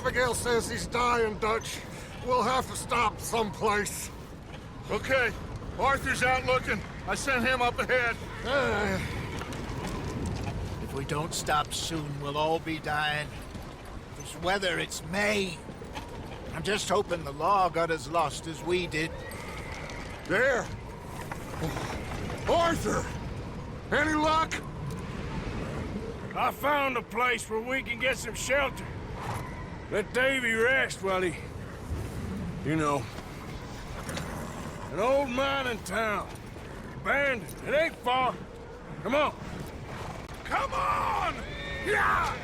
Abigail says he's dying, Dutch. We'll have to stop someplace. Okay, Arthur's out looking. I sent him up ahead. If we don't stop soon, we'll all be dying. This weather, it's May. I'm just hoping the law got as lost as we did. There! Arthur! Any luck? I found a place where we can get some shelter. Let Davy rest while he... You know. An old mining town. Abandoned. It ain't far. Come on. Come on! Yeah!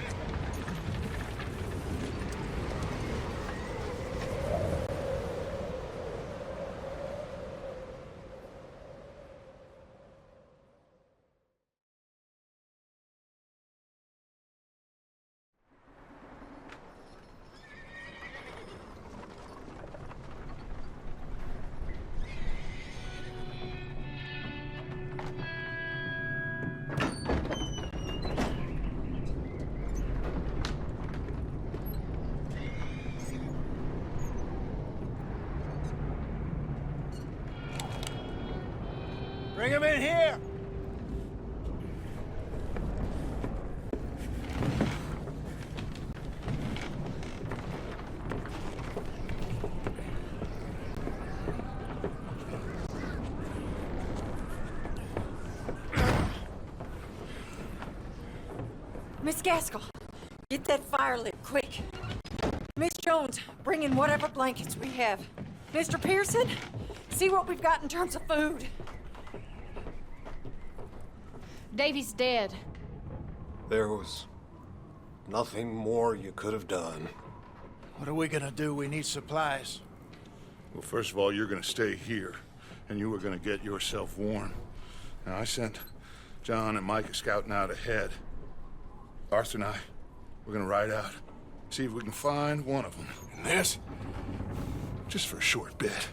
Bring him in here! Miss Gaskell, get that fire lit, quick. Miss Jones, bring in whatever blankets we have. Mr. Pearson, see what we've got in terms of food. Davy's dead. There was nothing more you could have done. What are we gonna do? We need supplies. Well, first of all, you're gonna stay here, and you were gonna get yourself warm. Now, I sent John and Micah scouting out ahead. Arthur and I, we're gonna ride out, see if we can find one of them. And this, just for a short bit.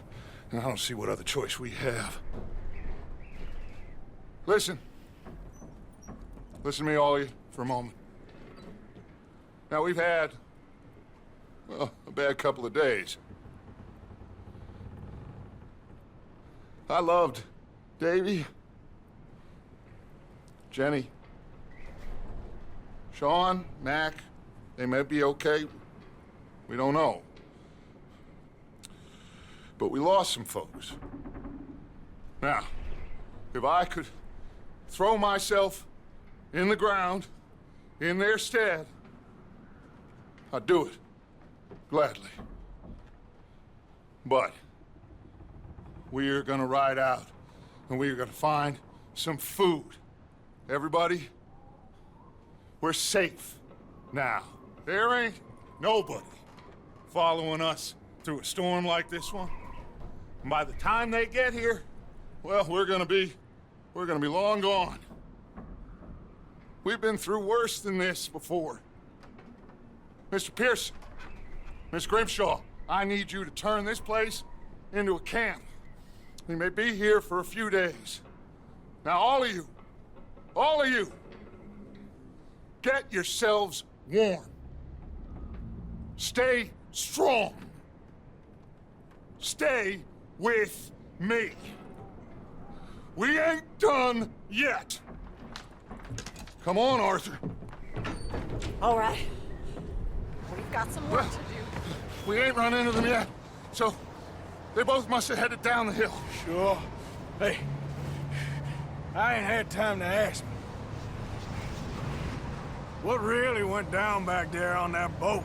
And I don't see what other choice we have. Listen. Listen to me, all of you, for a moment. Now, we've had, well, a bad couple of days. I loved Davy, Jenny, Sean, Mac. They may be okay. We don't know. But we lost some folks. Now, if I could throw myself in the ground, in their stead, I'd do it, gladly. But we are gonna ride out, and we are gonna find some food. Everybody, we're safe now. There ain't nobody following us through a storm like this one. And by the time they get here, well, we're gonna be long gone. We've been through worse than this before. Mr. Pearson, Miss Grimshaw, I need you to turn this place into a camp. We may be here for a few days. Now, all of you, get yourselves warm. Stay strong. Stay with me. We ain't done yet. Come on, Arthur. All right. We've got some work to do. We ain't run into them yet, so they both must have headed down the hill. Sure. Hey, I ain't had time to ask. What really went down back there on that boat?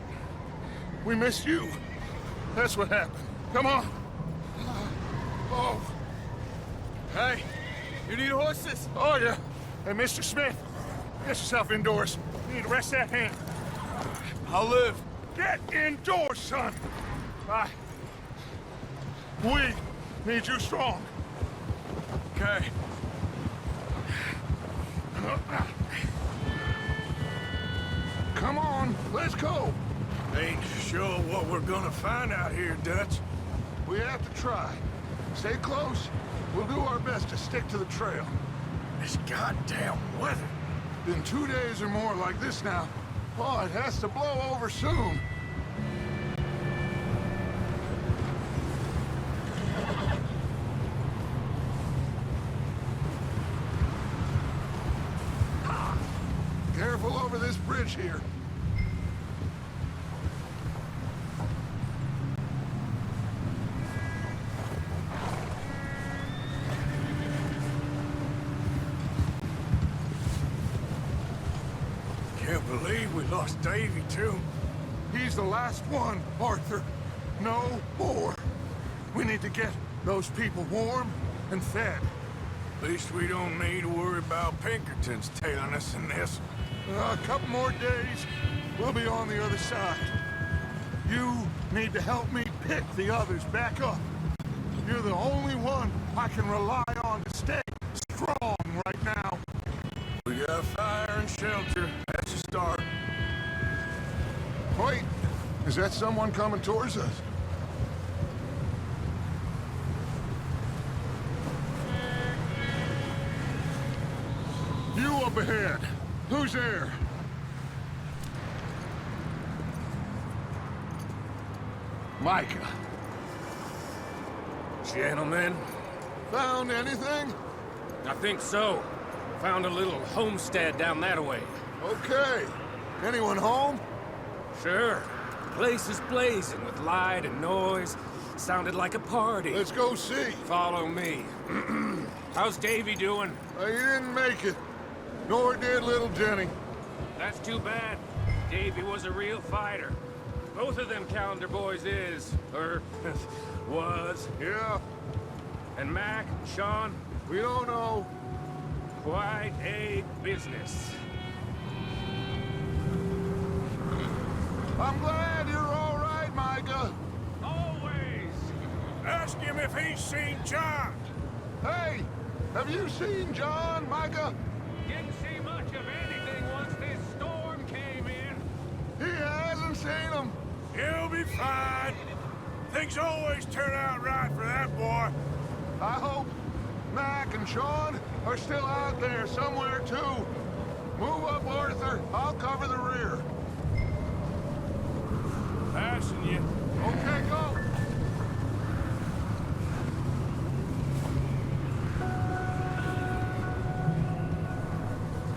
We missed you. That's what happened. Come on. Oh. Hey, you need horses? Oh, yeah. Hey, Mr. Smith, get yourself indoors. You need to rest that hand. I'll live. Get indoors, son. We need you strong. Okay. Come on, let's go. Ain't sure what we're gonna find out here, Dutch. We have to try. Stay close. We'll do our best to stick to the trail. This goddamn weather. Been 2 days or more like this now. Oh, it has to blow over soon. careful over this bridge here. Can't believe we lost Davy, too. He's the last one, Arthur. No more. We need to get those people warm and fed. At least we don't need to worry about Pinkertons tailing us in this. A couple more days, we'll be on the other side. You need to help me pick the others back up. You're the only one I can rely on to stay strong right now. We got fire and shelter. That's a start. Wait, is that someone coming towards us? You up ahead. Who's there? Micah. Gentlemen, Found anything? I think so. Found a little homestead down that way. Okay. Anyone home? Sure. Place is blazing with light and noise. Sounded like a party. Let's go see. Follow me. How's Davy doing? He didn't make it. Nor did little Jenny. That's too bad. Davy was a real fighter. Both of them calendar boys is, or was. Yeah, And Mac, Sean, we don't know. quite a business. I'm glad you're all right, Micah. Always. Ask him if he's seen John. Hey, have you seen John, Micah? Didn't see much of anything once this storm came in. He hasn't seen him. He'll be fine. Things always turn out right for that boy. I hope Mac and Sean are still out there somewhere, too. Move up, Arthur. I'll cover the rear. Passing you. Okay, go.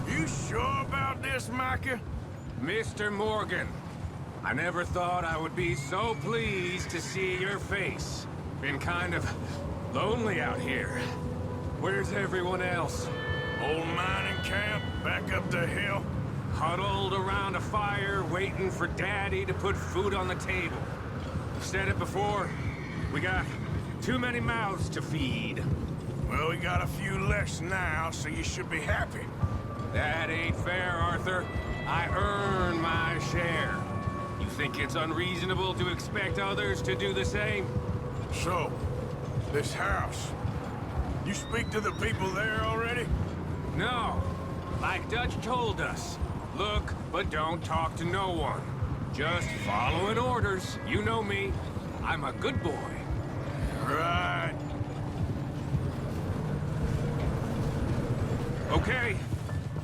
You sure about this, Micah? Mr. Morgan, I never thought I would be so pleased to see your face. Been kind of lonely out here. Where's everyone else? Old mining camp, back up the hill. Huddled around a fire, waiting for Daddy to put food on the table. I've said it before, we got too many mouths to feed. Well, we got a few less now, so you should be happy. That ain't fair, Arthur. I earn my share. You think it's unreasonable to expect others to do the same? So, this house. You speak to the people there already? No. Like Dutch told us. Look, but don't talk to no one. Just following orders. You know me. I'm a good boy. Right. Okay.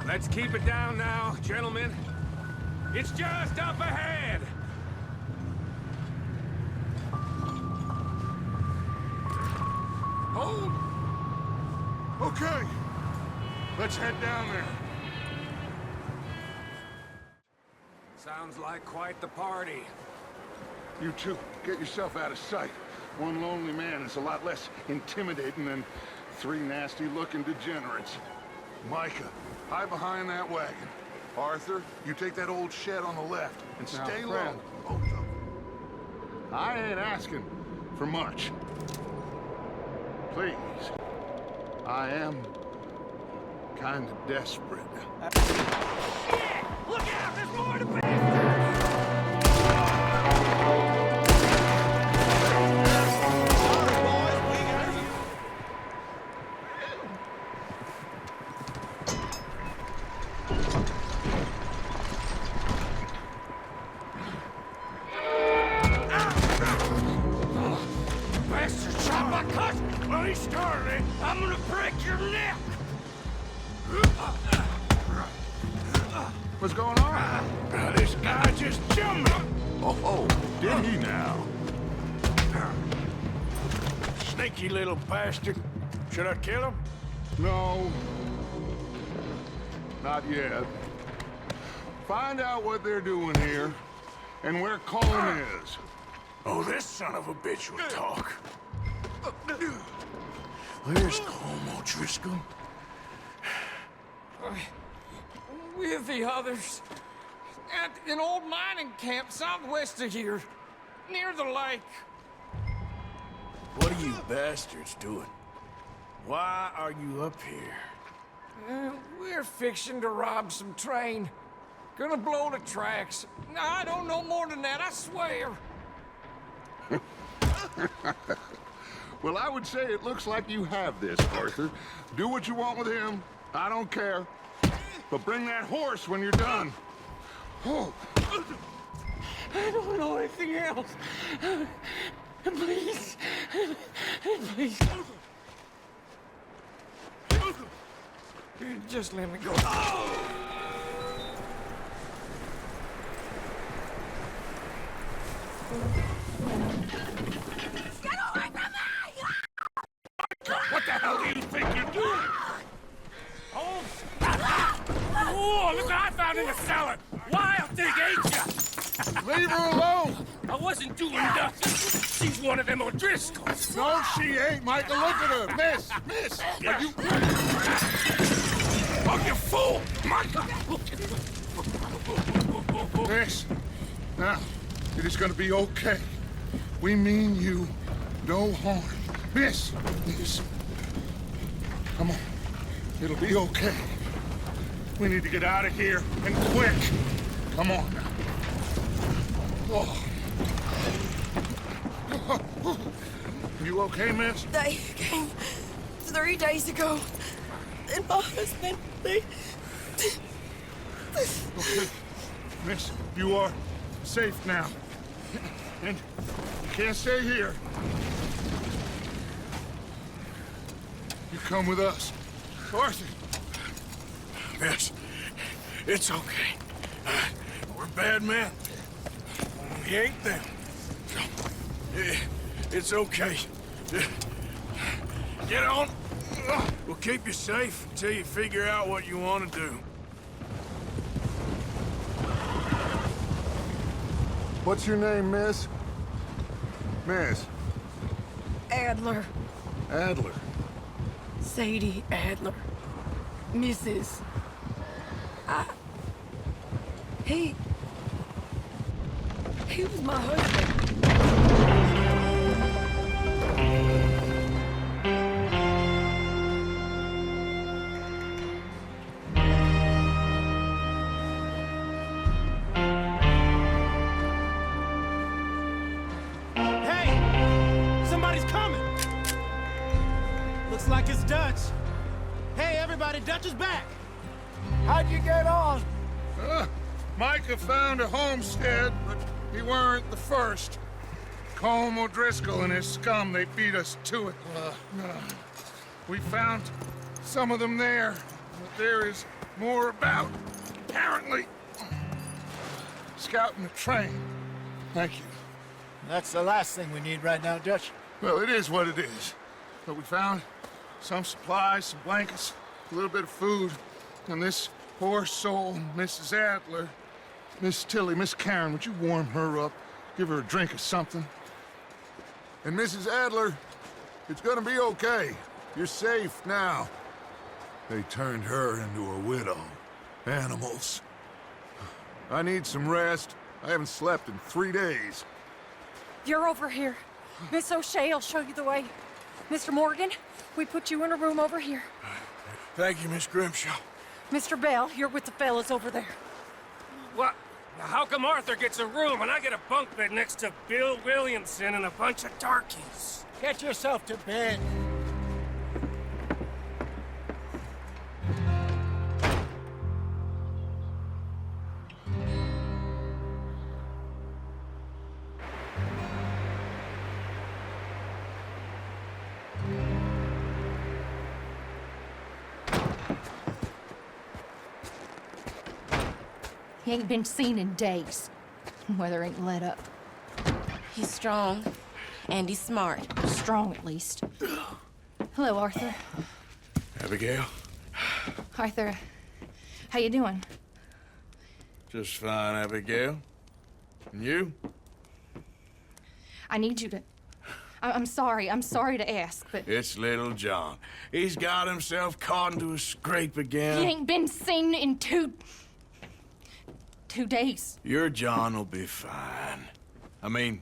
Let's keep it down now, gentlemen. It's just up ahead. Hold. Okay. Let's head down there. Sounds like quite the party. You two, get yourself out of sight. One lonely man is a lot less intimidating than three nasty-looking degenerates. Micah, hide behind that wagon. Arthur, you take that old shed on the left and stay low. Both of them. I ain't asking for much. Please. I am kind of desperate. Look out! There's more to pay! Bastard shot my cousin! Well, he started it. I'm gonna break your neck! What's going on? This guy just jumped me. Oh, did he now? Sneaky little bastard. Should I kill him? No. Not yet. Find out what they're doing here and where Colin is. Oh, this son of a bitch will talk. Where's Colm O'Driscoll? With the others. At an old mining camp southwest of here. Near the lake. What are you bastards doing? Why are you up here? We're fixing to rob some train. Gonna blow the tracks. I don't know more than that, I swear. Well, I would say it looks like you have this, Arthur. Do what you want with him. I don't care. But bring that horse when you're done. Oh. I don't know anything else. Please. Please. Just let me go. Get away from me! What the hell do you think you're doing? Oh, look what I found in the cellar! Wild thing, ain't ya? Leave her alone! I wasn't doing nothing. She's one of them O'Driscolls. No, she ain't, Michael. Look at her. Miss, are you... Oh, you fool! Michael! Miss, now, it is gonna be okay. We mean you no harm. Miss, come on. It'll be okay. We need to get out of here, and quick. Come on now. Oh. You okay, miss? They came 3 days ago. And my husband, they... Okay. Miss, you are safe now. And you can't stay here. You come with us. Arthur! Miss, it's okay. We're bad men. We ain't them. It's okay. Get on. We'll keep you safe until you figure out what you want to do. What's your name, miss? Miss? Adler. Adler. Sadie Adler. Mrs. He was my husband. Hey! Somebody's coming! Looks like it's Dutch. Hey, everybody, Dutch is back! How'd you get on? Micah found a homestead, but he weren't the first. Colm O'Driscoll and his scum, they beat us to it. We found some of them there, but there is more about, apparently. Scouting the train. Thank you. That's the last thing we need right now, Dutch. Well, it is what it is. But we found some supplies, some blankets, a little bit of food, and this poor soul, Mrs. Adler, Miss Tilly, Miss Karen, would you warm her up? Give her a drink or something? And Mrs. Adler, it's gonna be okay. You're safe now. They turned her into a widow. Animals. I need some rest. I haven't slept in 3 days. You're over here. Miss O'Shea will show you the way. Mr. Morgan, we put you in a room over here. Thank you, Miss Grimshaw. Mr. Bell, you're with the fellas over there. What? Now, how come Arthur gets a room and I get a bunk bed next to Bill Williamson and a bunch of darkies? Get yourself to bed. He ain't been seen in days. Weather ain't let up. He's strong, and he's smart. Strong, at least. Hello, Arthur. Abigail? Arthur, how you doing? Just fine, Abigail. And you? I need you to... I'm sorry to ask, but... It's little John. He's got himself caught into a scrape again. He ain't been seen in two days. Your John will be fine. I mean,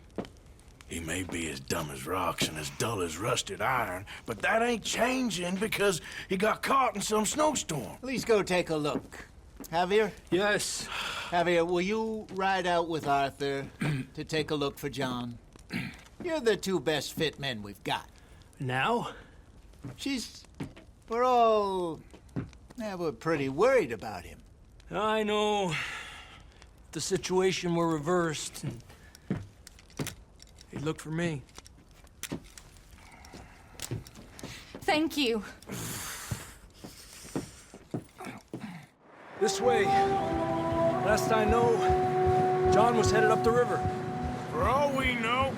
he may be as dumb as rocks and as dull as rusted iron, but that ain't changing because he got caught in some snowstorm. Please go take a look. Javier? Yes. Javier, will you ride out with Arthur to take a look for John? You're the two best fit men we've got. Now? We're pretty worried about him. I know. If the situation were reversed, and he'd look for me. Thank you. This way. Last I know, John was headed up the river. For all we know,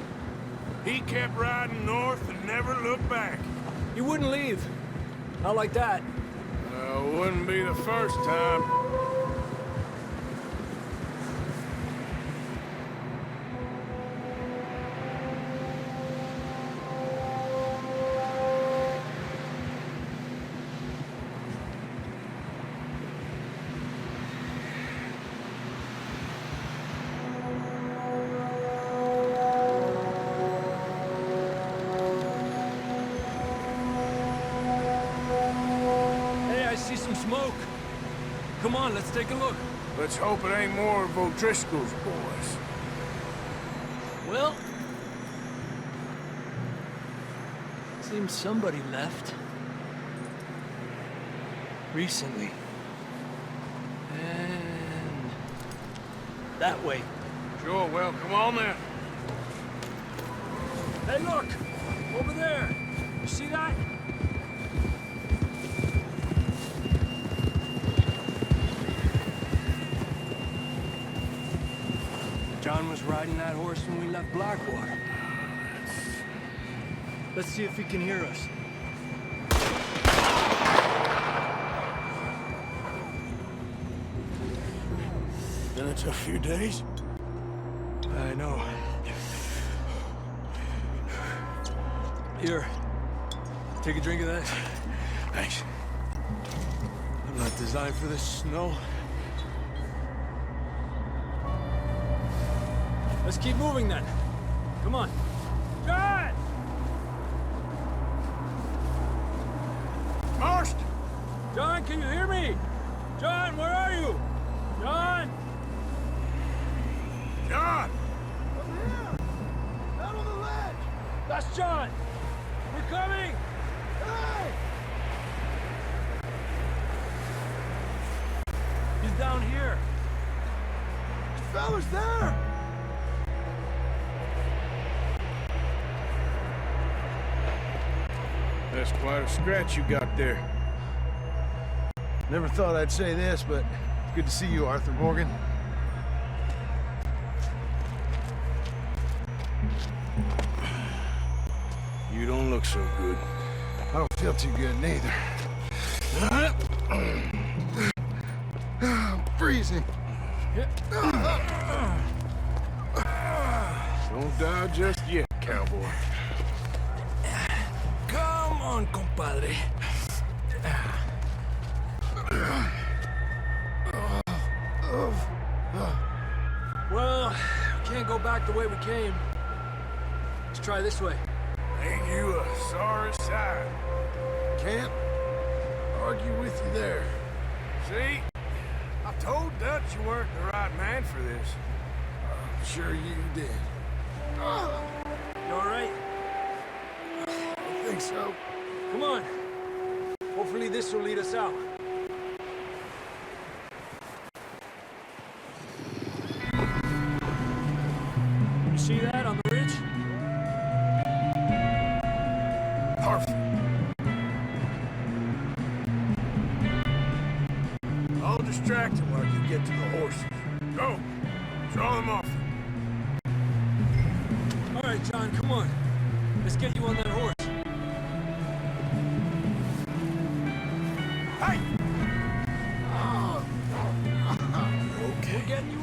he kept riding north and never looked back. He wouldn't leave. Not like that. Wouldn't be the first time. Smoke. Come on, let's take a look. Let's hope it ain't more of O'Driscoll's boys. Well, seems somebody left. Recently. And that way. Sure, well, come on then. Hey, look! Over there! You see that? John was riding that horse when we left Blackwater. Let's see if he can hear us. Been a tough few days. I know. Here, take a drink of that. Thanks. I'm not designed for this snow. Let's keep moving then. Come on. John! Marston! John, can you hear me? John, where are you? John! John! Over here! Out on the ledge! That's John! We're coming! Hey! He's down here. This fella's there! That's quite a scratch you got there. Never thought I'd say this, but it's good to see you, Arthur Morgan. You don't look so good. I don't feel too good, neither. I'm freezing. Don't die just yet, cowboy. Come on, compadre. Well, we can't go back the way we came. Let's try this way. Ain't you a sorry sight? Can't argue with you there. See? I told Dutch you weren't the right man for this. I'm sure you did. You all right? I think so. Come on. Hopefully this will lead us out. You see that on the ridge? Perfect. I'll distract him while you get to the horses. Go. Draw them off. All right, John, come on. Let's get you on that horse. Hey! Oh. Okay. We're getting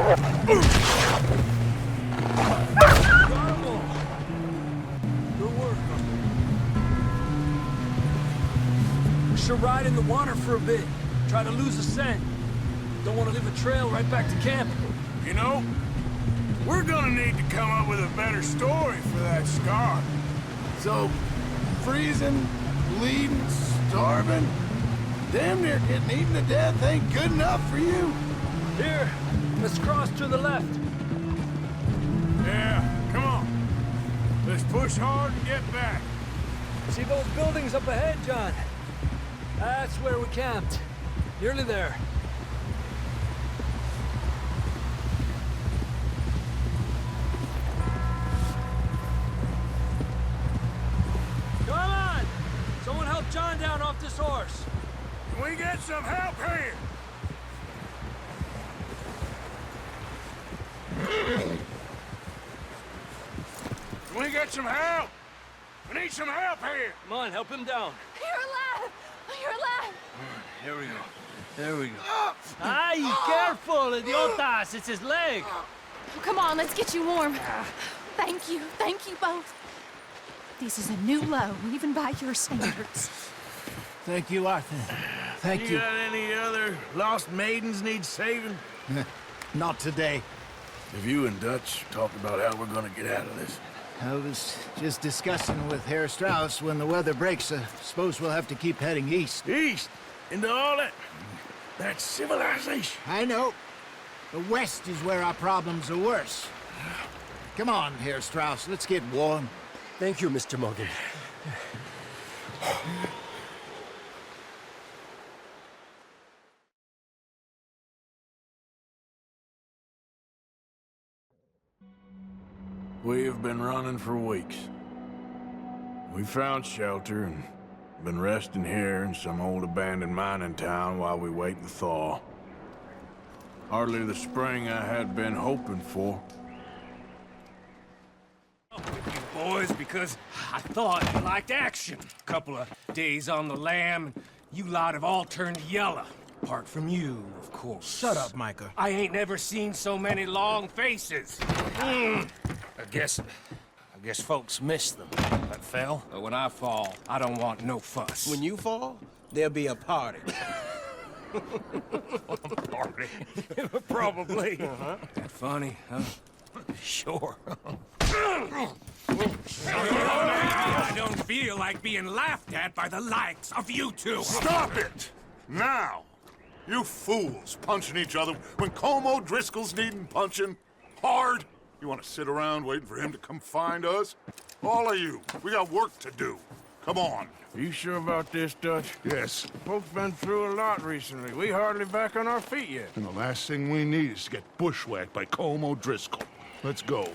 Good work. We should ride in the water for a bit. Try to lose a scent. Don't want to leave a trail right back to camp. You know, we're gonna need to come up with a better story for that scar. So, freezing, bleeding, starving, damn near getting eaten to death ain't good enough for you. Here, let's cross to the left. Yeah, come on. Let's push hard and get back. See those buildings up ahead, John? That's where we camped. Nearly there. Come on! Someone help John down off this horse. Can we get some help here? Can we get some help? We need some help here. Come on, help him down. You're alive! You're alive! Here we go. There we go. Ay, careful, idiotas! It's his leg. Oh, come on, let's get you warm. Thank you both. This is a new low, even by your standards. Thank you, Arthur. Thank you. You got any other lost maidens need saving? Not today. Have you and Dutch talked about how we're gonna get out of this? I was just discussing with Herr Strauss when the weather breaks. I suppose we'll have to keep heading east. East? Into all that... That's civilization. I know. The west is where our problems are worse. Come on, Herr Strauss, let's get warm. Thank you, Mr. Morgan. We've been running for weeks. We found shelter and been resting here in some old abandoned mining town while we wait the thaw. Hardly the spring I had been hoping for. With you boys, because I thought you liked action. Couple of days on the lam, you lot have all turned yellow. Apart from you, of course. Shut up, Micah. I ain't never seen so many long faces. I guess folks miss them. But Phil, when I fall, I don't want no fuss. When you fall, there'll be a party. Party? Probably. That funny, huh? Sure. I don't feel like being laughed at by the likes of you two. Stop it! Now! You fools punching each other when Como Driscoll's needing punching. Hard! You want to sit around waiting for him to come find us? All of you, we got work to do. Come on. Are you sure about this, Dutch? Yes. Folks been through a lot recently. We hardly back on our feet yet. And the last thing we need is to get bushwhacked by Como Driscoll. Let's go.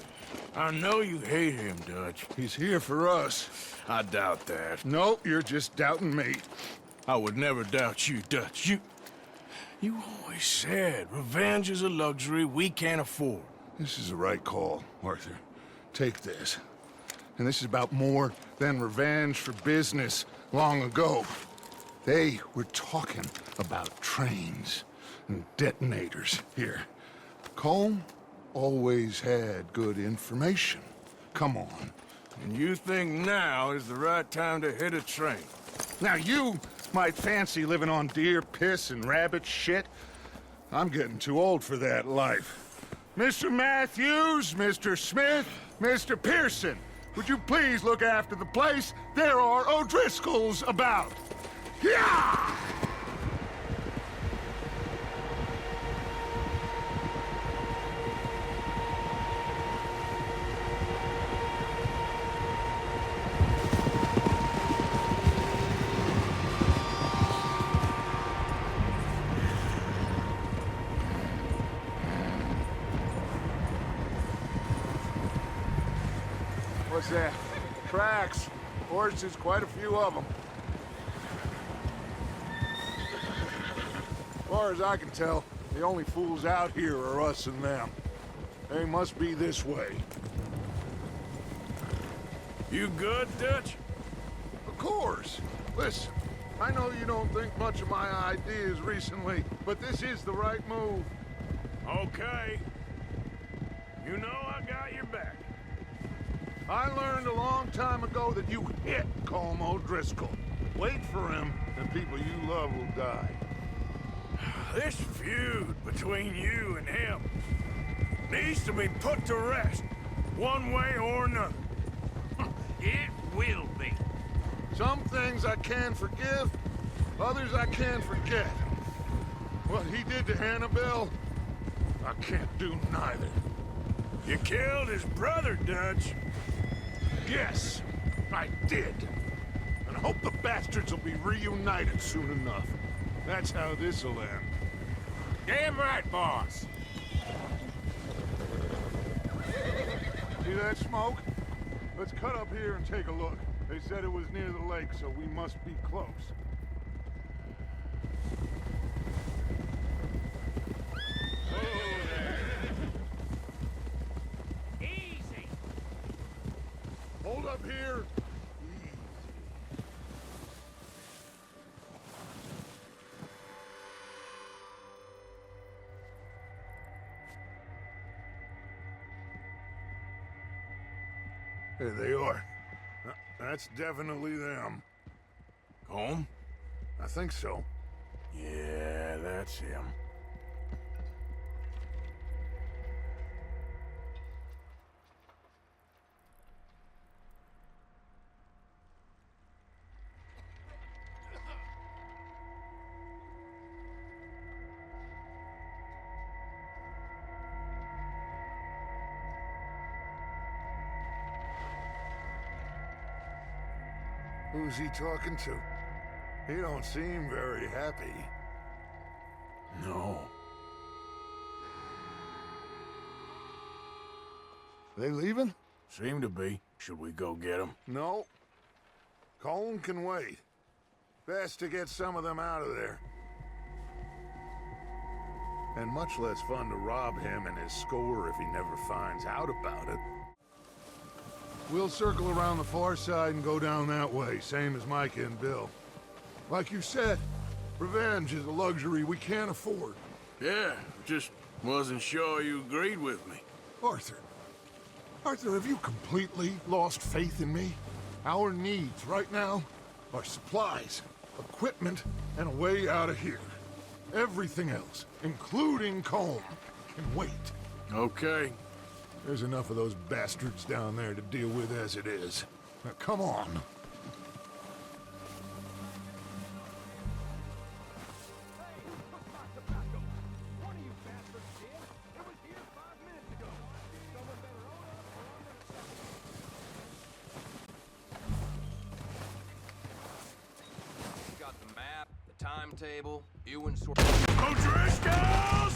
I know you hate him, Dutch. He's here for us. I doubt that. No, you're just doubting me. I would never doubt you, Dutch. You always said revenge is a luxury we can't afford. This is the right call, Arthur. Take this. And this is about more than revenge for business long ago. They were talking about trains and detonators here. Colm always had good information. Come on. And you think now is the right time to hit a train? Now you might fancy living on deer piss and rabbit shit. I'm getting too old for that life. Mr. Matthews, Mr. Smith, Mr. Pearson, would you please look after the place? There are O'Driscolls about. Yeah! What's that? Tracks. Horses, quite a few of them. As far as I can tell, the only fools out here are us and them. They must be this way. You good, Dutch? Of course. Listen, I know you don't think much of my ideas recently, but this is the right move. Okay. You know I got your back. I learned a long time ago that you hit Colm O'Driscoll. Wait for him, and people you love will die. This feud between you and him needs to be put to rest, one way or another. It will be. Some things I can forgive, others I can't forget. What he did to Annabelle, I can't do neither. You killed his brother, Dutch. Yes, I did. And I hope the bastards will be reunited soon enough. That's how this'll end. Damn right, boss. See that smoke? Let's cut up here and take a look. They said it was near the lake, so we must be close. Easy. Hold up here. There they are. That's definitely them. Colm? I think so. Yeah, that's him. Who's he talking to? He don't seem very happy. No. They leaving? Seem to be. Should we go get them? No. Colm can wait. Best to get some of them out of there. And much less fun to rob him and his score if he never finds out about it. We'll circle around the far side and go down that way, same as Micah and Bill. Like you said, revenge is a luxury we can't afford. Yeah, just wasn't sure you agreed with me. Arthur, have you completely lost faith in me? Our needs right now are supplies, equipment, and a way out of here. Everything else, including Colm, can wait. Okay. There's enough of those bastards down there to deal with as it is. Now, come on. Got the map, the timetable, you and sort. O'Driscolls!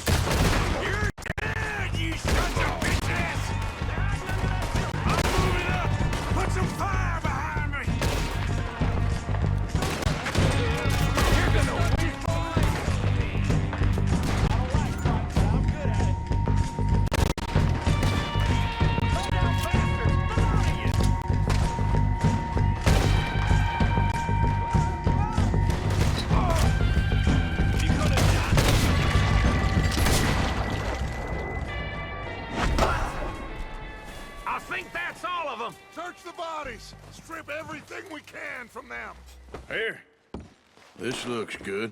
You're dead, you sons of bitches! I'm moving up! Put some fire behind me! You're gonna win! I'm good at it. Go down faster! Come on, you! You could have done. I think that's all of them. Search the bodies! Strip everything we can from them! Here. This looks good.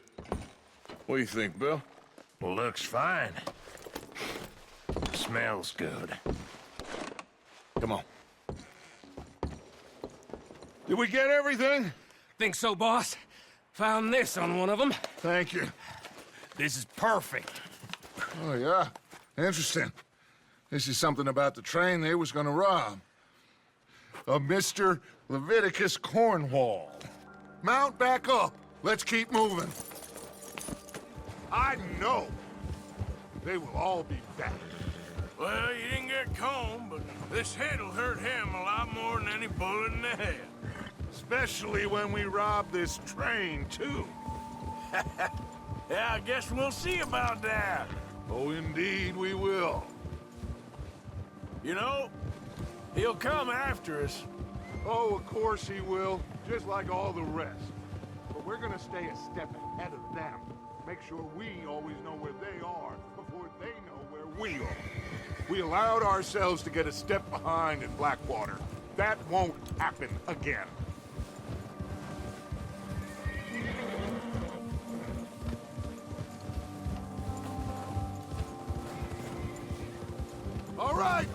What do you think, Bill? Looks fine. Smells good. Come on. Did we get everything? Think so, boss? Found this on one of them. Thank you. This is perfect. Oh, yeah? Interesting. This is something about the train they was gonna rob. A Mr. Leviticus Cornwall. Mount back up. Let's keep moving. I know they will all be back. Well, you didn't get Colm, but this hit'll hurt him a lot more than any bullet in the head. Especially when we rob this train, too. Yeah, I guess we'll see about that. Oh, indeed we will. You know, he'll come after us. Oh, of course he will, just like all the rest. But we're gonna stay a step ahead of them. Make sure we always know where they are before they know where we are. We allowed ourselves to get a step behind in Blackwater. That won't happen again. All right,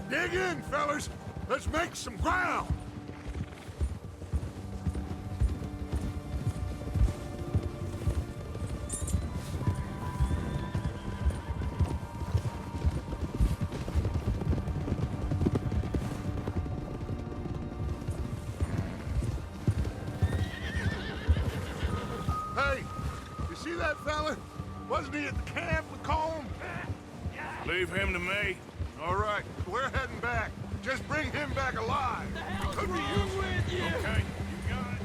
dig in, fellas. Let's make some ground. Hey, you see that fella? Wasn't he at the camp with Colm? Leave him to me. All right, we're heading back. Just bring him back alive. Could be useful. Okay, you got it.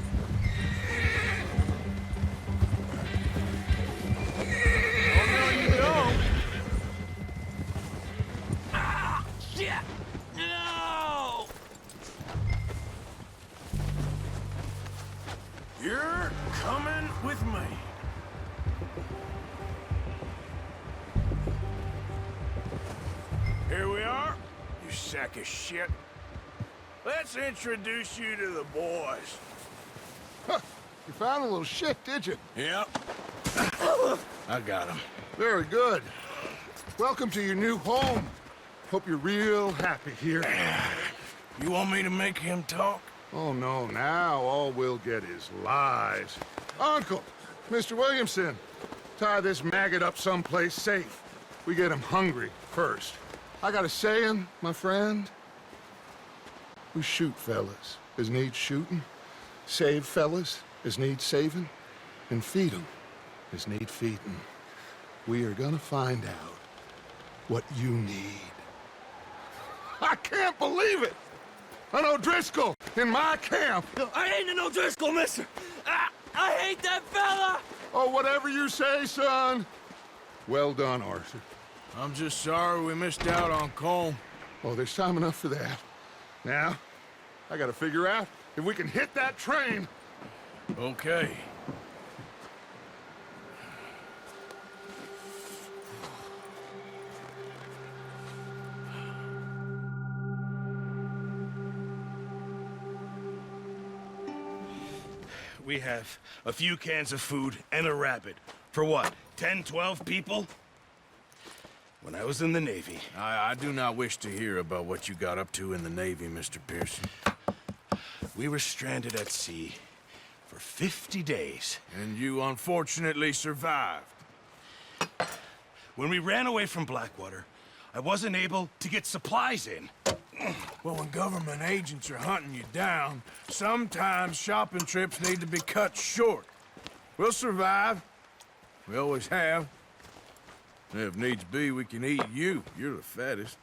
Oh, no, you don't. Ah, shit! No! You're coming with me. Here we are, you sack of shit. Let's introduce you to the boys. Huh, you found a little shit, did you? Yep. I got him. Very good. Welcome to your new home. Hope you're real happy here. You want me to make him talk? Oh, no, now all we'll get is lies. Uncle, Mr. Williamson, tie this maggot up someplace safe. We get him hungry first. I got a saying, my friend. We shoot fellas as need shooting, save fellas as need saving, and feed 'em as need feeding. We are gonna find out what you need. I can't believe it! An O'Driscoll in my camp! I ain't an O'Driscoll, mister! I hate that fella! Oh, whatever you say, son. Well done, Arthur. I'm just sorry we missed out on Colm. Oh, there's time enough for that. Now, I gotta figure out if we can hit that train. Okay. We have a few cans of food and a rabbit. For what, 10, 12 people? When I was in the Navy... I do not wish to hear about what you got up to in the Navy, Mr. Pearson. We were stranded at sea for 50 days. And you unfortunately survived. When we ran away from Blackwater, I wasn't able to get supplies in. Well, when government agents are hunting you down, sometimes shopping trips need to be cut short. We'll survive. We always have. If needs be, we can eat you. You're the fattest.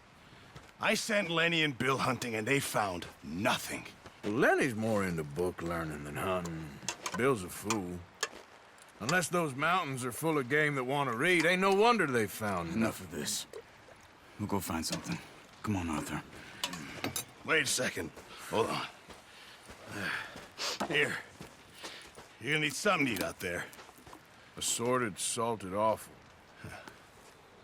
I sent Lenny and Bill hunting, and they found nothing. Well, Lenny's more into book learning than hunting. Bill's a fool. Unless those mountains are full of game that want to read, ain't no wonder they found Enough of this. We'll go find something. Come on, Arthur. Wait a second. Hold on. Here. You're gonna need something to eat out there. Assorted, salted offal.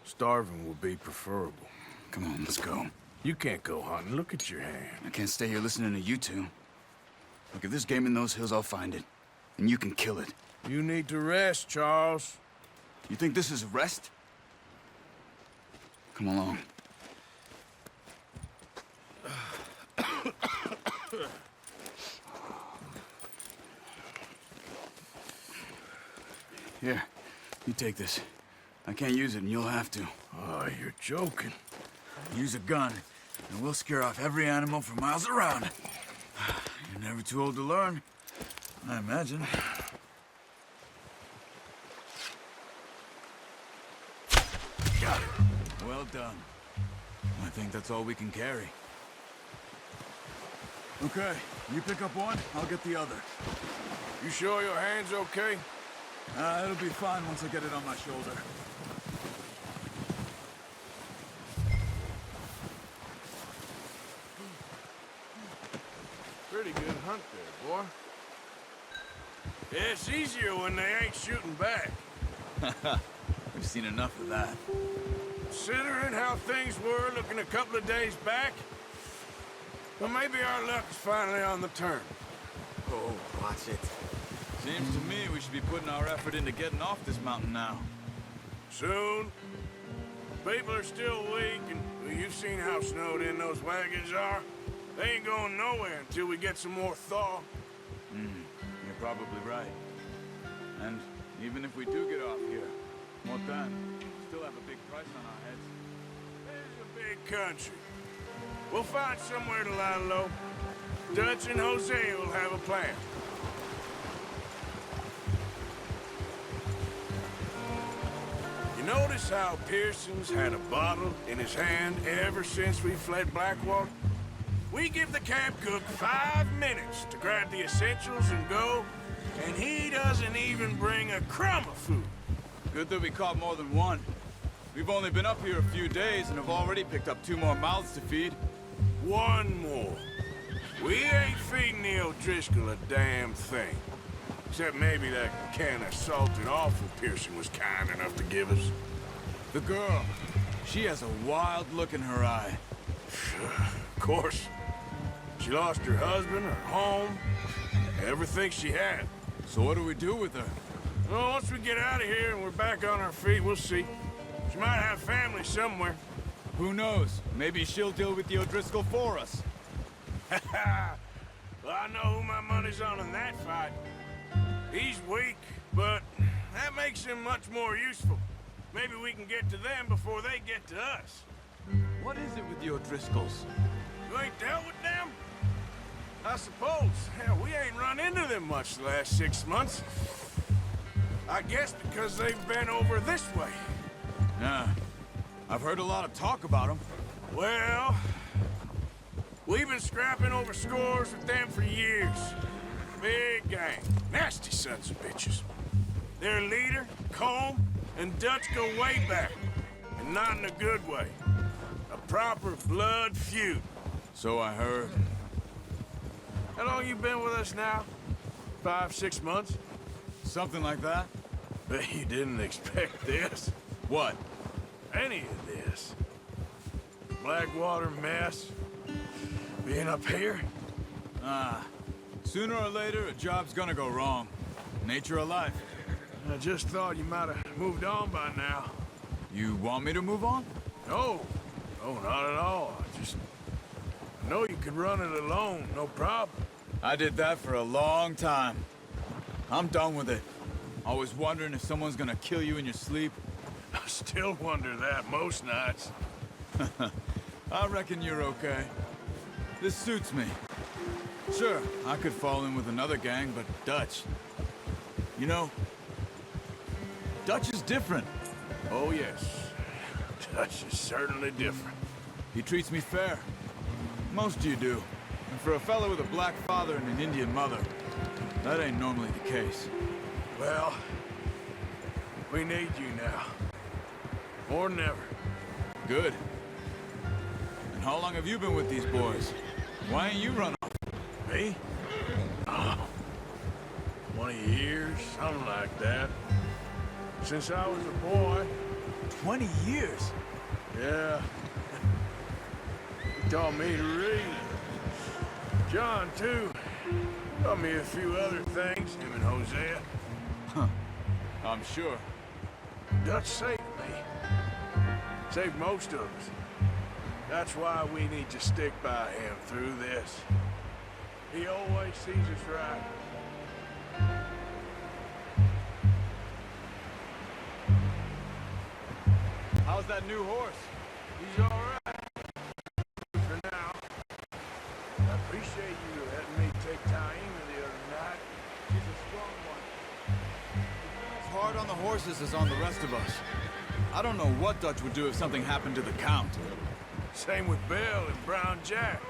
Starving will be preferable. Come on, let's go. You can't go hunting. Look at your hand. I can't stay here listening to you two. Look, if there's game in those hills, I'll find it. And you can kill it. You need to rest, Charles. You think this is rest? Come along. Here, you take this. I can't use it, and you'll have to. Oh, you're joking. Use a gun, and we'll scare off every animal for miles around. You're never too old to learn, I imagine. Got it. Well done. I think that's all we can carry. Okay, you pick up one, I'll get the other. You sure your hand's okay? It'll be fine once I get it on my shoulder. Pretty good hunt there, boy. Yeah, it's easier when they ain't shooting back. We've seen enough of that. Considering how things were looking a couple of days back, well, maybe our luck is finally on the turn. Oh, watch it. Seems to me we should be putting our effort into getting off this mountain now. Soon. People are still weak, and well, you've seen how snowed in those wagons are. They ain't going nowhere until we get some more thaw. You're probably right. And even if we do get off here, what then? Still have a big price on our heads. It's a big country. We'll find somewhere to lie low. Dutch and Jose will have a plan. You notice how Pearson's had a bottle in his hand ever since we fled Blackwater? We give the camp cook 5 minutes to grab the essentials and go, and he doesn't even bring a crumb of food. Good that we caught more than one. We've only been up here a few days and have already picked up 2 more mouths to feed. 1 more. We ain't feeding the O'Driscoll a damn thing. Except maybe that can of salted offal Pearson was kind enough to give us. The girl. She has a wild look in her eye. Of course. She lost her husband, her home, everything she had. So what do we do with her? Well, once we get out of here and we're back on our feet, we'll see. She might have family somewhere. Who knows? Maybe she'll deal with the O'Driscoll for us. Well, I know who my money's on in that fight. He's weak, but that makes him much more useful. Maybe we can get to them before they get to us. What is it with the O'Driscolls? You ain't dealt with them? I suppose. Hell, we ain't run into them much the last 6 months. I guess because they've been over this way. Nah. I've heard a lot of talk about them. Well, we've been scrapping over scores with them for years. Big gang. Nasty sons of bitches. Their leader, Combe, and Dutch go way back. And not in a good way. A proper blood feud. So I heard. How long you been with us now? 5, 6 months? Something like that? Bet you didn't expect this. What? Any of this. Blackwater mess. Being up here? Sooner or later, a job's gonna go wrong. Nature of life. I just thought you might have moved on by now. You want me to move on? No. No, not at all. I know you could run it alone, no problem. I did that for a long time. I'm done with it. Always wondering if someone's gonna kill you in your sleep. I still wonder that most nights. I reckon you're okay. This suits me. Sure, I could fall in with another gang, but Dutch... You know, Dutch is different. Oh, yes. Dutch is certainly different. He treats me fair. Most of you do. And for a fellow with a black father and an Indian mother, that ain't normally the case. Well, we need you now. More than ever. Good. And how long have you been with these boys? Why ain't you run off? Me? Oh, 20 years, something like that. Since I was a boy. 20 years? Yeah. He taught me to read. John, too. Taught me a few other things, him and Hosea. Huh. I'm sure. Dutch saved me. Saved most of us. That's why we need to stick by him through this. He always sees us right. How's that new horse? He's all right. For now. I appreciate you letting me take Taima the other night. She's a strong one. As hard on the horses as on the rest of us. I don't know what Dutch would do if something happened to the Count. Same with Bill and Brown Jack.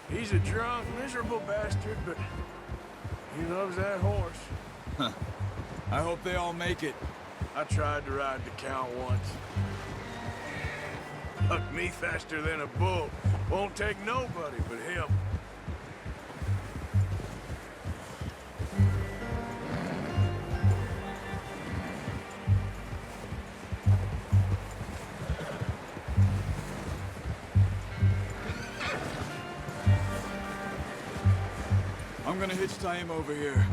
He's a drunk, miserable bastard, but he loves that horse. Huh. I hope they all make it. I tried to ride the Count once. Bucked me faster than a bull. Won't take nobody but him. I'm gonna hitch tie him over here.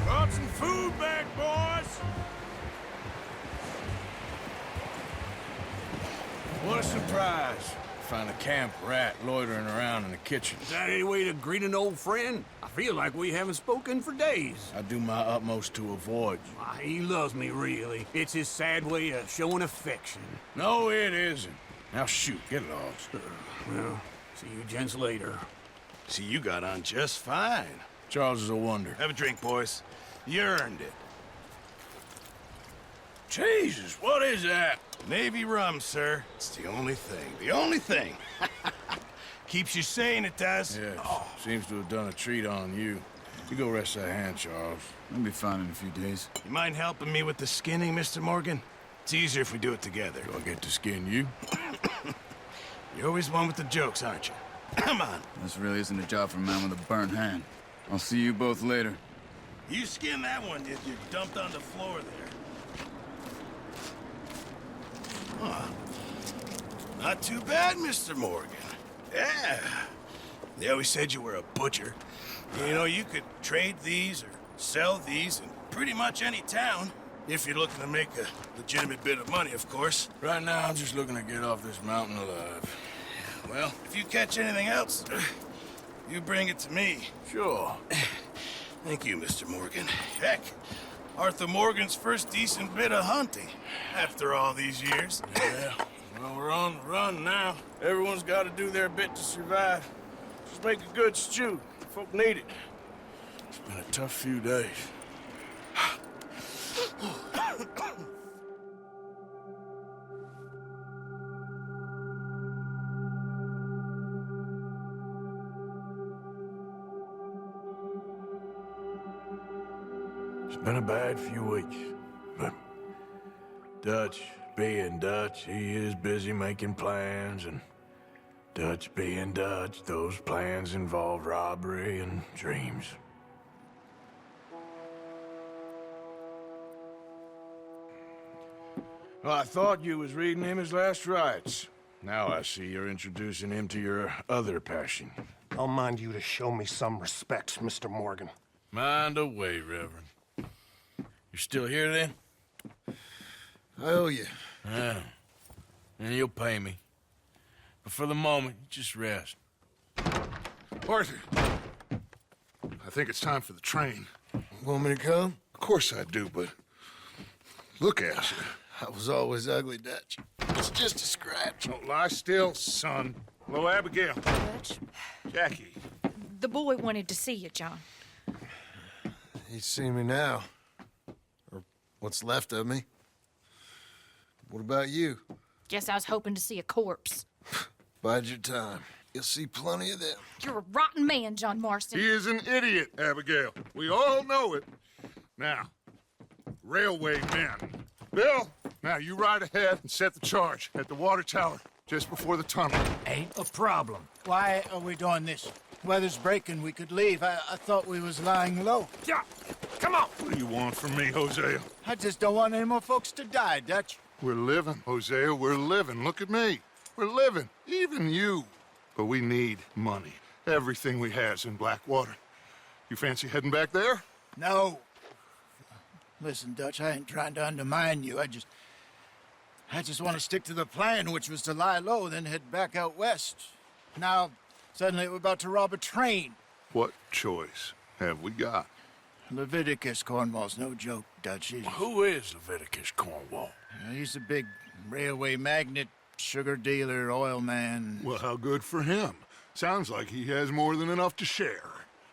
Brought some food back, boys. What a surprise. Find a camp rat loitering around in the kitchen. Is that any way to greet an old friend? I feel like we haven't spoken for days. I do my utmost to avoid you. He loves me, really. It's his sad way of showing affection. No, it isn't. Now shoot, get lost. Well, see you gents later. See, you got on just fine. Charles is a wonder. Have a drink, boys. You earned it. Jesus, what is that? Navy rum, sir. It's the only thing. The only thing. Keeps you sane, it does. Yes. Seems to have done a treat on you. You go rest that hand, Charles. I'll be fine in a few days. You mind helping me with the skinning, Mr. Morgan? It's easier if we do it together. Do I get to skin you? You're always one with the jokes, aren't you? Come on. This really isn't a job for a man with a burnt hand. I'll see you both later. You skinned that one, did you? Dumped on the floor there. Huh. Not too bad, Mr. Morgan. Yeah. They always said you were a butcher. You know, you could trade these or sell these in pretty much any town. If you're looking to make a legitimate bit of money, of course. Right now, I'm just looking to get off this mountain alive. Well, if you catch anything else, you bring it to me. Sure. Thank you, Mr. Morgan. Heck, Arthur Morgan's first decent bit of hunting after all these years. Yeah, well, we're on the run now. Everyone's got to do their bit to survive. Just make a good stew. Folk need it. It's been a tough few days. It's been a bad few weeks, but Dutch being Dutch, he is busy making plans, and Dutch being Dutch, those plans involve robbery and dreams. Well, I thought you was reading him his last rites. Now I see you're introducing him to your other passion. I'll mind you to show me some respect, Mr. Morgan. Mind away, Reverend. You're still here, then? I owe you. Yeah. And you'll pay me. But for the moment, just rest. Arthur, I think it's time for the train. Want me to come? Of course I do, but look at you. I was always ugly, Dutch. It's just a scratch. Don't lie still, son. Hello, Abigail. Dutch, Jackie. the boy wanted to see you, John. He's seen me now. Or what's left of me. What about you? Guess I was hoping to see a corpse. Bide your time. You'll see plenty of them. You're a rotten man, John Marston. He is an idiot, Abigail. We all know it. Now, railway men. Bill, now you ride ahead and set the charge at the water tower just before the tunnel. Ain't a problem. Why are we doing this? Weather's breaking. We could leave. I thought we was lying low. Yeah, come on. What do you want from me, Hosea? I just don't want any more folks to die, Dutch. We're living, Hosea. We're living. Look at me. We're living. Even you. But we need money. Everything we has in Blackwater. You fancy heading back there? No. Listen, Dutch, I ain't trying to undermine you. I just want to stick to the plan, which was to lie low, then head back out west. Now, suddenly we're about to rob a train. What choice have we got? Leviticus Cornwall's no joke, Dutch. Who is Leviticus Cornwall? He's a big railway magnate, sugar dealer, oil man. Well, how good for him. Sounds like he has more than enough to share.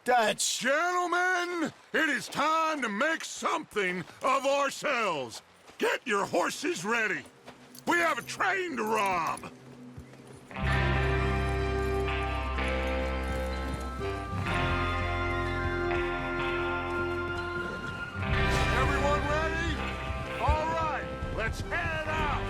Dutch! Gentlemen, it is time to make something of ourselves. Get your horses ready. We have a train to rob. Everyone ready? All right, let's head out.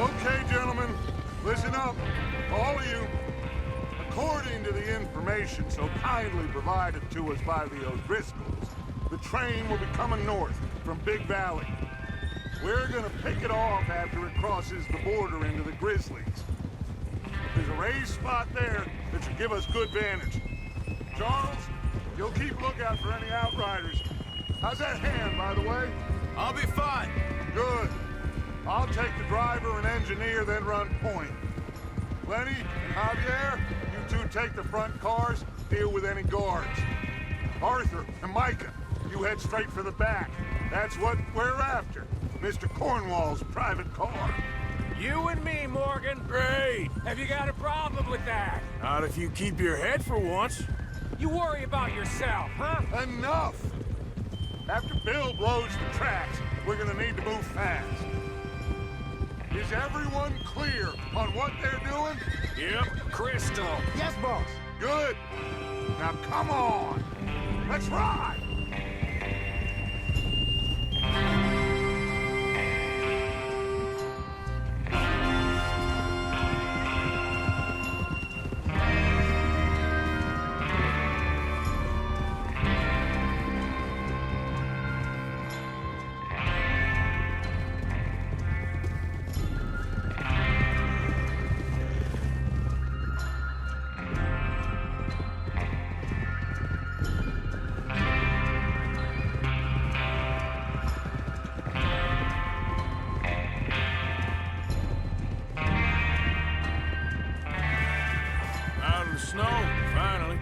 Okay, gentlemen, listen up, all of you. According to the information so kindly provided to us by the O'Driscolls, the train will be coming north from Big Valley. We're gonna pick it off after it crosses the border into the Grizzlies. There's a raised spot there that should give us good vantage. Charles, you'll keep lookout for any outriders. How's that hand, by the way? I'll be fine. Good. I'll take the driver and engineer, then run point. Lenny and Javier, you two take the front cars, deal with any guards. Arthur and Micah, you head straight for the back. That's what we're after. Mr. Cornwall's private car. You and me, Morgan. Great. Have you got a problem with that? Not if you keep your head for once. You worry about yourself, huh? Enough! After Bill blows the tracks, we're gonna need to move fast. Is everyone clear on what they're doing? Yep, crystal. Yes, boss. Good. Now come on. Let's ride! Snow, finally.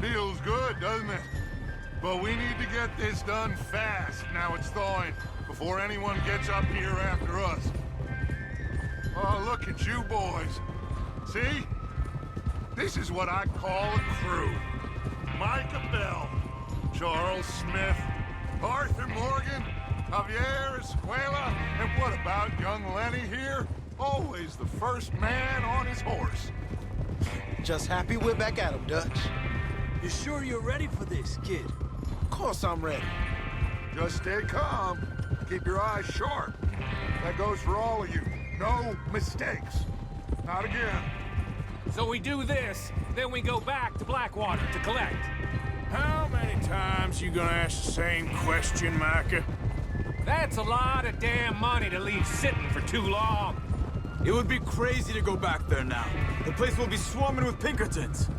Feels good, doesn't it? But we need to get this done fast, now it's thawing, before anyone gets up here after us. Oh, look at you boys. See? This is what I call a crew. Micah Bell, Charles Smith, Arthur Morgan, Javier Escuela, and what about young Lenny here? Always the first man on his horse. Just happy we're back at him, Dutch. You sure you're ready for this, kid? Of course I'm ready. Just stay calm. Keep your eyes sharp. That goes for all of you. No mistakes. Not again. So we do this, then we go back to Blackwater to collect. How many times you gonna ask the same question, Micah? That's a lot of damn money to leave sitting for too long. It would be crazy to go back there now. The place will be swarming with Pinkertons.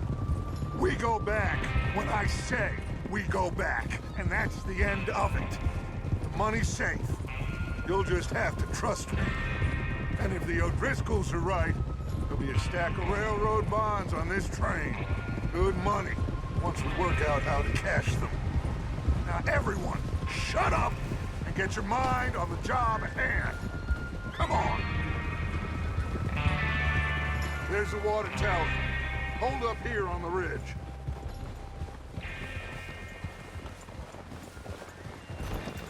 We go back when I say we go back, and that's the end of it. The money's safe. You'll just have to trust me. And if the O'Driscolls are right, there'll be a stack of railroad bonds on this train. Good money, once we work out how to cash them. Now everyone, shut up and get your mind on the job at hand. Come on. There's the water tower. Hold up here on the ridge.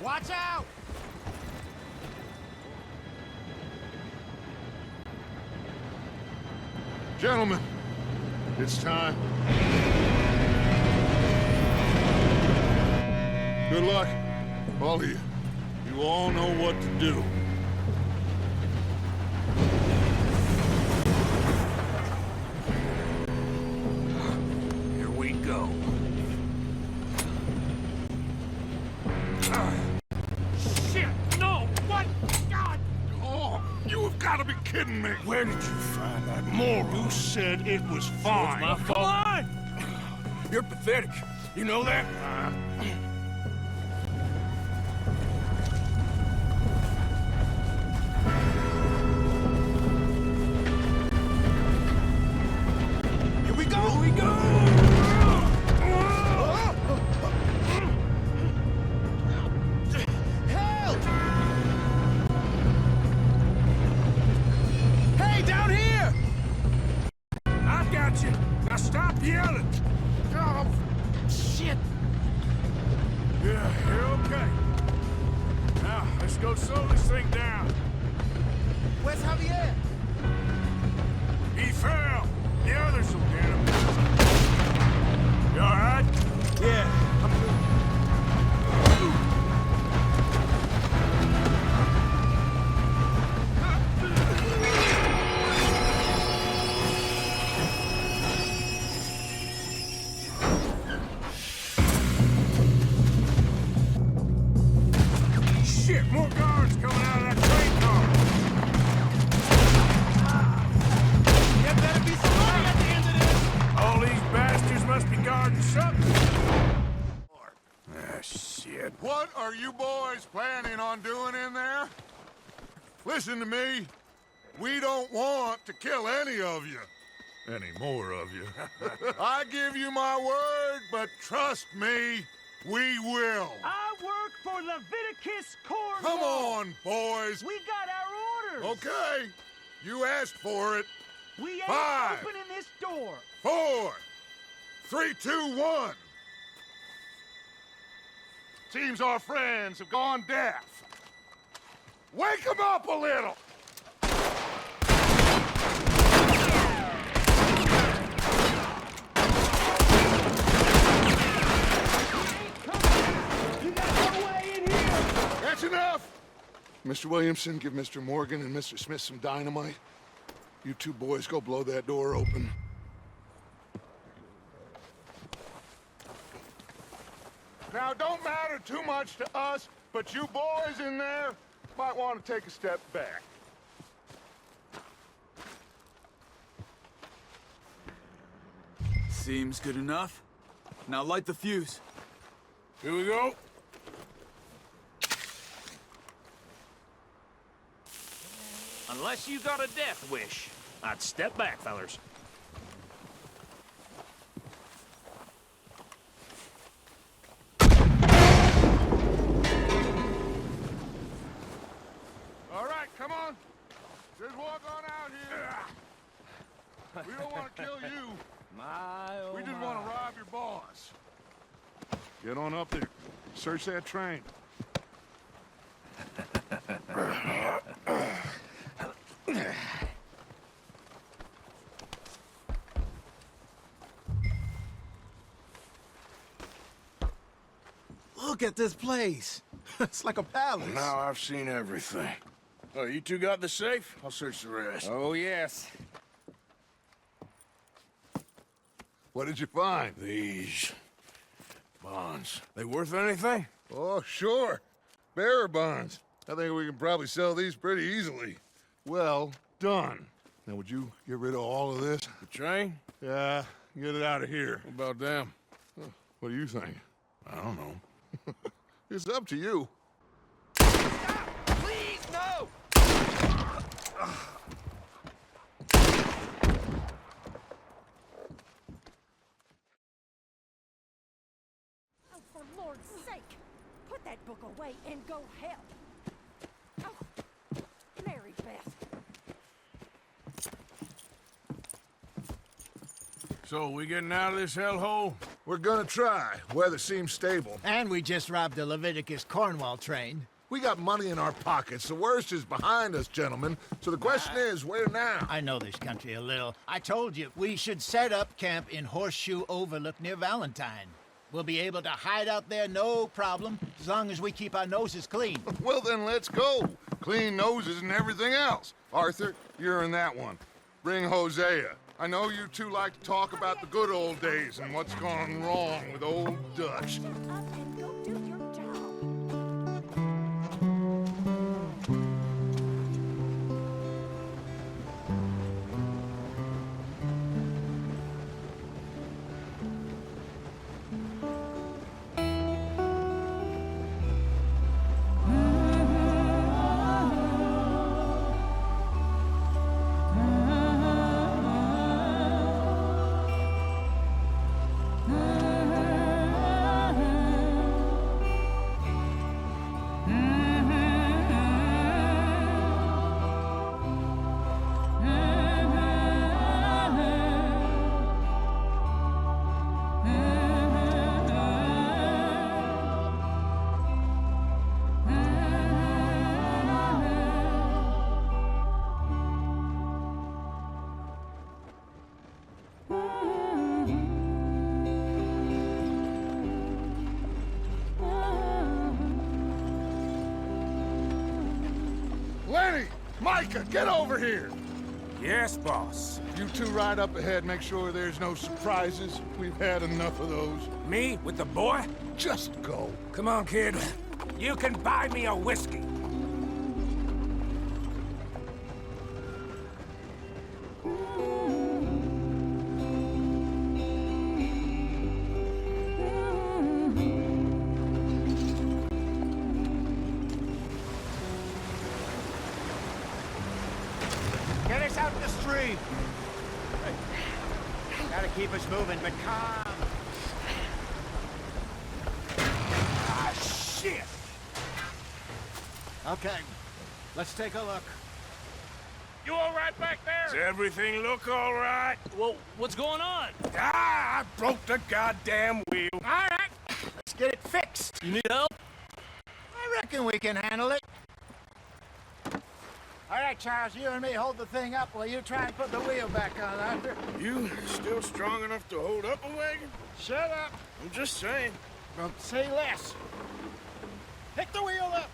Watch out! Gentlemen, it's time. Good luck, all of you. You all know what to do. Here we go. Shit, no! What? God! Oh, you have got to be kidding me. Where did you find that moron? You said it was fine. My fault. Come on! You're pathetic. You know that? Here we go! Here we go! Help! Hey, down here! I've got you. Now stop yelling. Oh, shit! Yeah, you're okay. Now, let's go slow this thing down. Where's Javier? He fell. The others will get him. You all right? Yeah, I'm good. Shit, more guards coming out of that train car. There better be somebody at the end of this. All these bastards must be guarding something. Ah, shit. What are you boys planning on doing in there? Listen to me. We don't want to kill any of you. Any more of you. I give you my word, but trust me, we will. I work for Leviticus Cornwall. Come on, boys. We got our orders. Okay. You asked for it. We ain't 5, opening this door. 4, 3, 2, 1. Seems our friends have gone deaf. Wake them up a little. That's enough! Mr. Williamson, give Mr. Morgan and Mr. Smith some dynamite. You two boys go blow that door open. Now, don't matter too much to us, but you boys in there might want to take a step back. Seems good enough. Now light the fuse. Here we go. Unless you got a death wish, I'd step back, fellers. All right, come on. Just walk on out here. We don't want to kill you. We just want to rob your boss. Get on up there. Search that train. Look at this place. It's like a palace. Now I've seen everything. Oh, you two got the safe? I'll search the rest. Oh, yes. What did you find? These bonds. They worth anything? Oh, sure. Bearer bonds. I think we can probably sell these pretty easily. Well done. Now, would you get rid of all of this? The train? Yeah, get it out of here. What about them? What do you think? I don't know. It's up to you. Stop! Please, no! Oh, for Lord's sake, put that book away and go help. Oh, Mary Beth. So, we getting out of this hellhole? We're gonna try. Weather seems stable. And we just robbed the Leviticus Cornwall train. We got money in our pockets. The worst is behind us, gentlemen. So the question is, where now? I know this country a little. I told you, we should set up camp in Horseshoe Overlook near Valentine. We'll be able to hide out there, no problem, as long as we keep our noses clean. Well, then let's go. Clean noses and everything else. Arthur, you're in that one. Bring Hosea. I know you two like to talk about the good old days and what's gone wrong with old Dutch. Up and go do your job. Lenny! Micah, get over here! Yes, boss. You two ride up ahead, make sure there's no surprises. We've had enough of those. Me with the boy? Just go. Come on, kid. You can buy me a whiskey. Get us out in the street. Gotta keep us moving, but calm. Ah, shit! Okay, let's take a look. You all right back there? Does everything look all right? Well, what's going on? Ah, I broke the goddamn wheel. All right, let's get it fixed. You need help? I reckon we can handle it. All right, Charles, you and me hold the thing up while you try and put the wheel back on, Arthur. You still strong enough to hold up a wagon? Shut up. I'm just saying. Well, say less. Pick the wheel up.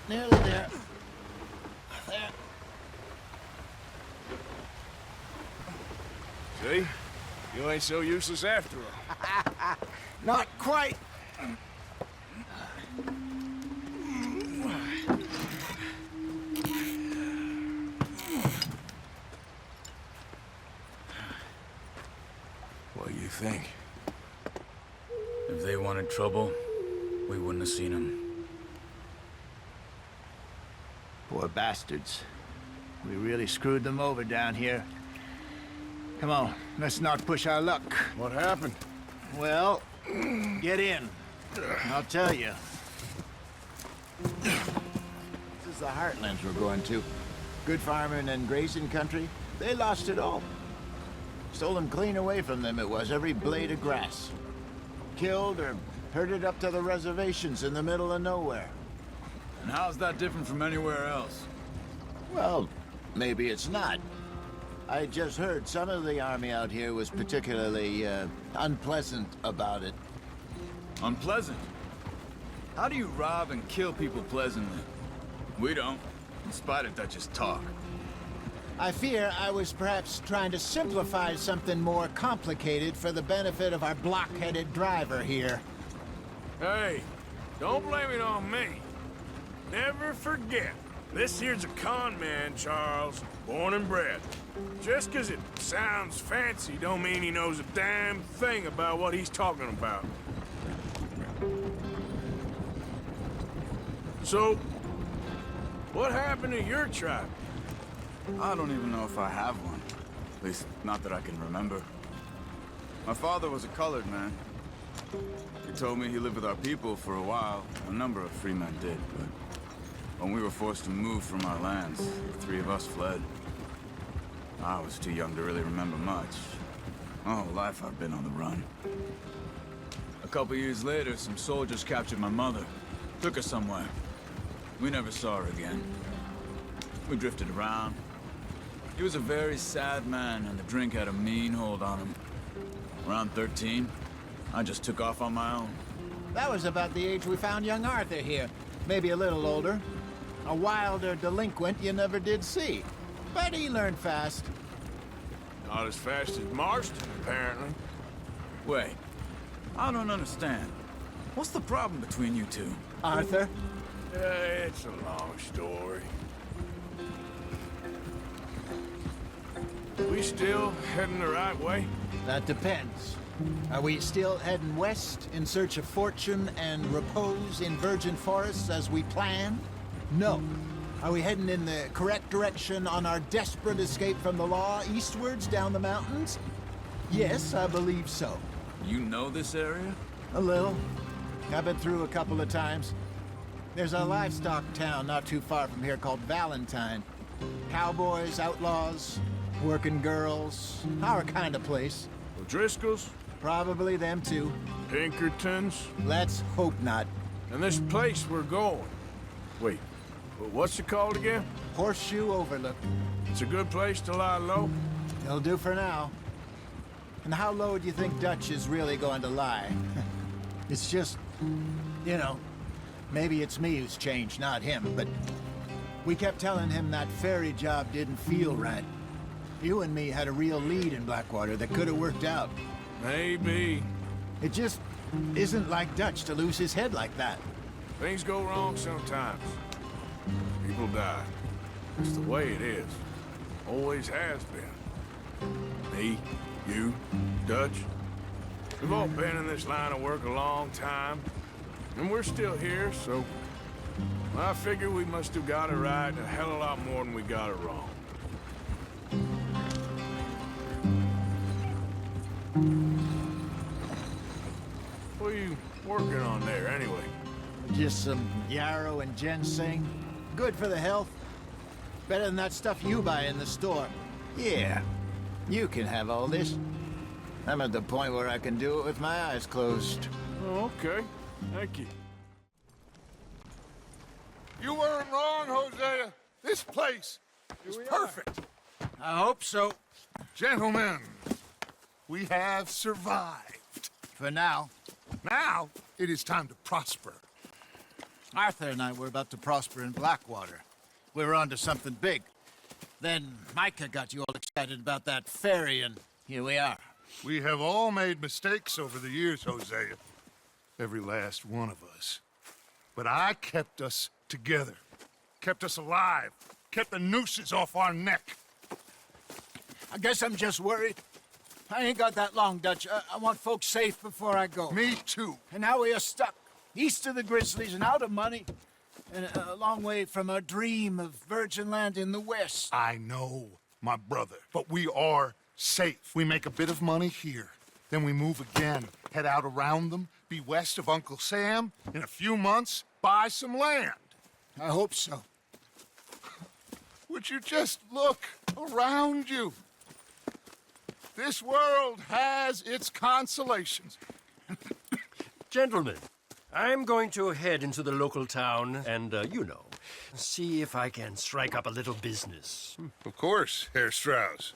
Nearly there. There. See? You ain't so useless after all. Not quite. What do you think? If they wanted trouble, we wouldn't have seen them. Poor bastards. We really screwed them over down here. Come on, let's not push our luck. What happened? Well, get in. I'll tell you. This is the heartlands we're going to. Good farming and grazing country. They lost it all. Stolen clean away from them it was, every blade of grass. Killed or herded up to the reservations in the middle of nowhere. And how's that different from anywhere else? Well, maybe it's not. I just heard some of the army out here was particularly, unpleasant about it. Unpleasant? How do you rob and kill people pleasantly? We don't, in spite of Dutch's talk. I fear I was perhaps trying to simplify something more complicated for the benefit of our block-headed driver here. Hey, don't blame it on me. Never forget, this here's a con man, Charles, born and bred. Just 'cause it sounds fancy don't mean he knows a damn thing about what he's talking about. So, what happened to your tribe? I don't even know if I have one. At least, not that I can remember. My father was a colored man. He told me he lived with our people for a while. A number of free men did, but when we were forced to move from our lands, the three of us fled. I was too young to really remember much. My whole life I've been on the run. A couple years later, some soldiers captured my mother. Took her somewhere. We never saw her again. We drifted around. He was a very sad man, and the drink had a mean hold on him. Around 13, I just took off on my own. That was about the age we found young Arthur here. Maybe a little older. A wilder delinquent you never did see. But he learned fast. Not as fast as Marston, apparently. Wait, I don't understand. What's the problem between you two? Arthur? It's a long story. We still heading the right way? That depends. Are we still heading west in search of fortune and repose in virgin forests as we planned? No. Are we heading in the correct direction on our desperate escape from the law eastwards down the mountains? Yes, I believe so. You know this area? A little. I've been through a couple of times. There's a livestock town not too far from here called Valentine. Cowboys, outlaws, working girls, our kind of place. O'Driscolls? Probably them too. Pinkertons? Let's hope not. And this place we're going. Wait, what's it called again? Horseshoe Overlook. It's a good place to lie low? It'll do for now. And how low do you think Dutch is really going to lie? It's just, you know, maybe it's me who's changed, not him, but we kept telling him that ferry job didn't feel right. You and me had a real lead in Blackwater that could have worked out. Maybe. It just isn't like Dutch to lose his head like that. Things go wrong sometimes. People die. It's the way it is. Always has been. Me, you, Dutch. We've all been in this line of work a long time. And we're still here, so... I figure we must have got it right a hell of a lot more than we got it wrong. What are you working on there, anyway? Just some yarrow and ginseng. Good for the health. Better than that stuff you buy in the store. Yeah, you can have all this. I'm at the point where I can do it with my eyes closed. Oh, okay. Thank you. You weren't wrong, Hosea. This place is perfect. I hope so. Gentlemen, we have survived. For now. Now, it is time to prosper. Arthur and I were about to prosper in Blackwater. We were onto something big. Then Micah got you all excited about that ferry, and here we are. We have all made mistakes over the years, Hosea. Every last one of us. But I kept us together. Kept us alive. Kept the nooses off our neck. I guess I'm just worried. I ain't got that long, Dutch. I want folks safe before I go. Me too. And now we are stuck. East of the Grizzlies and out of money. And a long way from our dream of virgin land in the west. I know, my brother. But we are safe. We make a bit of money here. Then we move again. Head out around them. Be west of Uncle Sam. In a few months, buy some land. I hope so. Would you just look around you? This world has its consolations. Gentlemen, I'm going to head into the local town and, see if I can strike up a little business. Of course, Herr Strauss.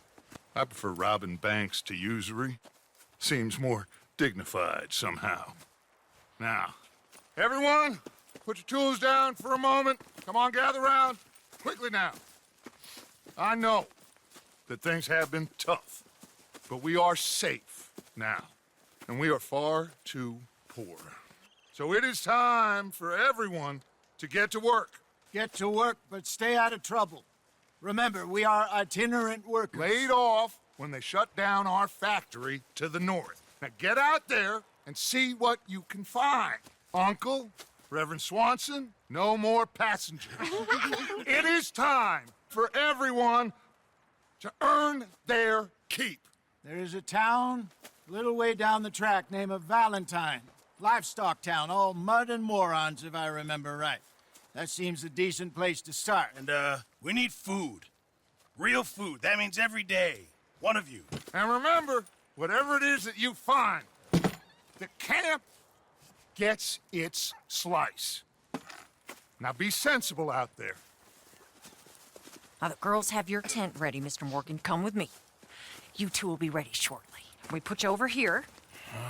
I prefer robbing banks to usury. Seems more dignified somehow. Now, everyone, put your tools down for a moment. Come on, gather round. Quickly now. I know that things have been tough, but we are safe now, and we are far too poor. So it is time for everyone to get to work. Get to work, but stay out of trouble. Remember, we are itinerant workers. Laid off when they shut down our factory to the north. Now get out there and see what you can find. Uncle, Reverend Swanson, no more passengers. It is time for everyone to earn their keep. There is a town a little way down the track named Valentine. Livestock town, all mud and morons, if I remember right. That seems a decent place to start. And, we need food. Real food. That means every day. One of you. And remember, whatever it is that you find, the camp gets its slice. Now be sensible out there. Now, the girls have your tent ready, Mr. Morgan. Come with me. You two will be ready shortly. We put you over here.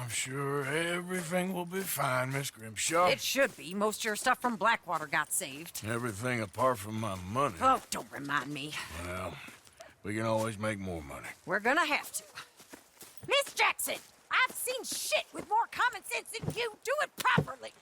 I'm sure everything will be fine, Miss Grimshaw. It should be. Most of your stuff from Blackwater got saved. Everything apart from my money. Oh, don't remind me. Well, we can always make more money. We're gonna have to. Miss Jackson, I've seen shit with more common sense than you. Do it properly.